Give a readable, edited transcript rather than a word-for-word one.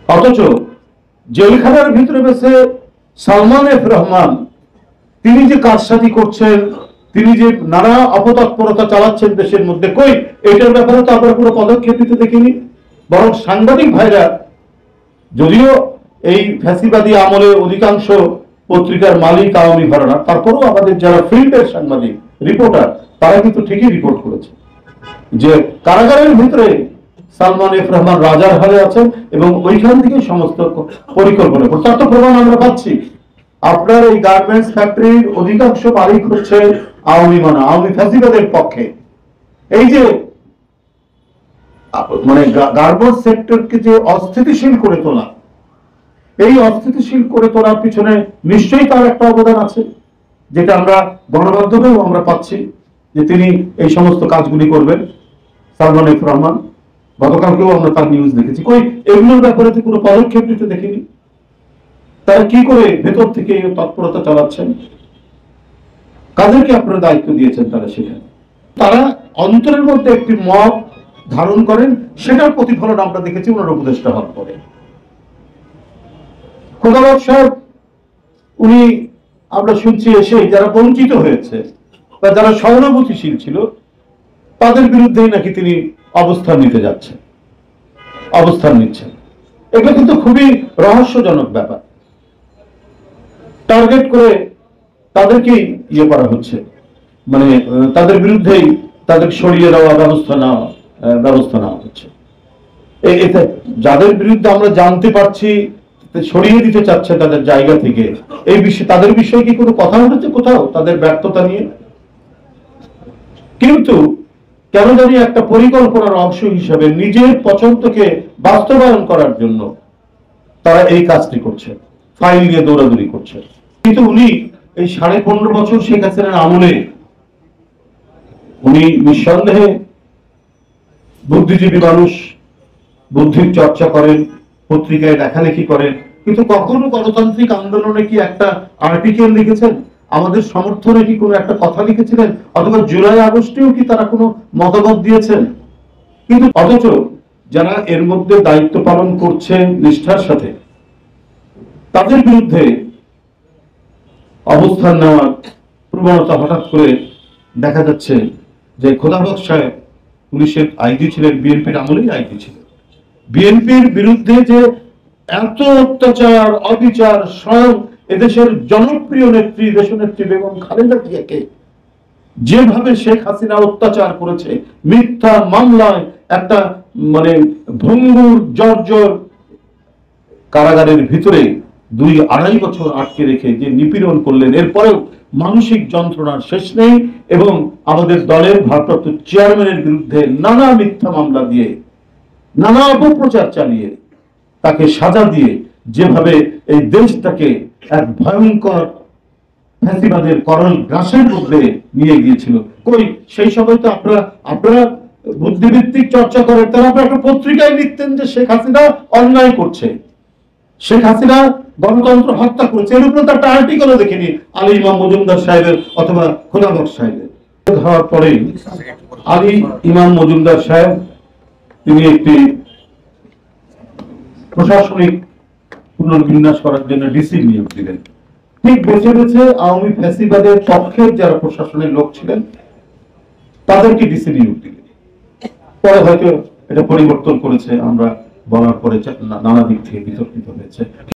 অথচ জেলখানার ভিতরে বেসে সালমান এফ রহমান তিনি যে কারসাজি করছেন, তিনি যে নানা অপতৎপরতা চালাচ্ছেন দেশের মধ্যে, কই এটার ব্যাপারে তো আমরা কোনো পদক্ষেপ নিতে দেখিনি। বরং সাংবাদিক ভাইরা, যদিও এই ফ্যাসিবাদী আমলে অধিকাংশ পত্রিকার মালিক আওয়ামী ঘরানা, তারপরেও আমাদের যারা ফিল্ডের সাংবাদিক রিপোর্টার তারা কিন্তু ঠিকই রিপোর্ট করেছে যে কারাগারের ভিতরে সালমান এফ রহমান রাজার হালে আছেন এবং ওইখান থেকে সমস্ত পরিকল্পনা করে। তার তো প্রমাণ আমরা পাচ্ছি। আপনার এই গার্মেন্টস ফ্যাক্টরির অধিকাংশ মালিক হচ্ছে আওয়ামী ফ্যাসিবাদের পক্ষে। এই যে মানে গার্মেন্টস সেক্টরকে যে অস্থিতিশীল করে তোলা, এই অস্থিতিশীল করে তোলার পিছনে নিশ্চয়ই তার একটা অবদান আছে, যেটা আমরা গণমাধ্যমেও আমরা পাচ্ছি যে তিনি এই সমস্ত কাজগুলি করবেন। সালমান এফ রহমান, গতকালকেও আমরা তার নিউজ দেখেছি। কই এগুলোর ব্যাপারে তো কোনো পদক্ষেপ নিতে দেখিনি। তারা কি করে ভেতর থেকে তৎপরতা চালাচ্ছেন? কাদেরকে আপনারা দায়িত্ব দিয়েছেন তারা সেখানে? তারা অন্তরের মধ্যে একটি মত ধারণ করেন, সেটার প্রতিফলন আমরা দেখেছি ওনার উপদেষ্টা হওয়ার পরে। খোদাবক সাহেব, উনি আমরা শুনছি এসে যারা বঞ্চিত হয়েছে বা যারা সহানুভূতিশীল ছিল তাদের বিরুদ্ধেই নাকি তিনি অবস্থান নিচ্ছেন। এগুলো কিন্তু খুবই রহস্যজনক ব্যাপার। টার্গেট করে তাদেরকে ইয়ে করা হচ্ছে, মানে তাদের বিরুদ্ধেই তাদের সরিয়ে দেওয়া ব্যবস্থা নেওয়া হচ্ছে। এতে যাদের বিরুদ্ধে আমরা জানতে পারছি সরিয়ে দিতে চাচ্ছে তাদের জায়গা থেকে, এই বিষয়ে তাদের বিষয়ে কি কোনো কথা উঠেছে কোথাও তাদের ব্যর্থতা নিয়ে? কিন্তু কেন জানি একটা পরিকল্পনার অংশ হিসেবে নিজের পছন্দকে বাস্তবায়ন করার জন্য তারা এই কাজটি করছে, ফাইল নিয়ে দৌড়াদৌড়ি করছে। কিন্তু উনি এই 15.5 বছর শেখ হাসিনার আমলে উনি নিঃসন্দেহে বুদ্ধিজীবী মানুষ, বুদ্ধির চর্চা করেন, পত্রিকায় লেখালেখি করেন, কিন্তু কখনো গণতান্ত্রিক আন্দোলনে কি একটা আর্টিকেল লিখেছেন? আমাদের সমর্থনে কি কোনো একটা কথা লিখেছিলেন? অথবা জুলাই আগস্টেও কি তারা কোনো মতামত দিয়েছেন? কিন্তু অথচ যারা এর মধ্যে দায়িত্ব পালন করছেন নিষ্ঠার সাথে, তাদের বিরুদ্ধে অবস্থান নেওয়ার প্রবণতা হঠাৎ করে দেখা যাচ্ছে। যে খোদাবক সাহেব পুলিশের আইজি ছিলেন, বিএনপির আমলেই আইজি ছিলেন। বিএনপির বিরুদ্ধে যে এত অত্যাচার, অবিচার, স্বয়ং এদেশের জনপ্রিয় নেত্রী, দেশনেত্রী বেগম খালেদা জিয়াকে যেভাবে শেখ হাসিনা অত্যাচার করেছে, মিথ্যা মামলায় একটা মানে ভঙ্গুর জর্জর কারাগারের ভিতরে 2-2.5 বছর আটকে রেখে যে নিপীড়ন করলেন, এরপরেও মানসিক যন্ত্রণার শেষ নেই। এবং আমাদের দলের ভারপ্রাপ্ত চেয়ারম্যানের বিরুদ্ধে নানা মিথ্যা মামলা দিয়ে, নানা অপপ্রচার চালিয়ে, তাকে সাজা দিয়ে যেভাবে এই দেশটাকে এক ভয়ঙ্কর ফ্যাসিবাদের করল গ্রাসের মধ্যে নিয়ে গিয়েছিল, কই সেই সময় তো আপনারা বুদ্ধিভিত্তিক চর্চা করেন। তারা একটা পত্রিকায় লিখতেন যে শেখ হাসিনা অন্যায় করছে, শেখ হাসিনা গণতন্ত্র হত্যা করেছে। এর উপরে একটা আর্টিকেলও দেখিনি আলী ইমাম মজুমদার সাহেবের অথবা খোদাবক সাহেবের। হওয়ার পরে আলী ইমাম মজুমদার সাহেব তিনি একটি প্রশাসনিক পুনর্বিন্যাস করার জন্য ডিসি নিয়োগ দিলেন। ঠিক বেছে বেছে আওয়ামী ফ্যাসিবাদের পক্ষের যারা প্রশাসনের লোক ছিলেন তাদেরকে ডিসি নিয়োগ দিলেন। পরে হয়তো এটা পরিবর্তন করেছে, আমরা বলার পরে নানা দিক থেকে বিতর্কিত হয়েছে।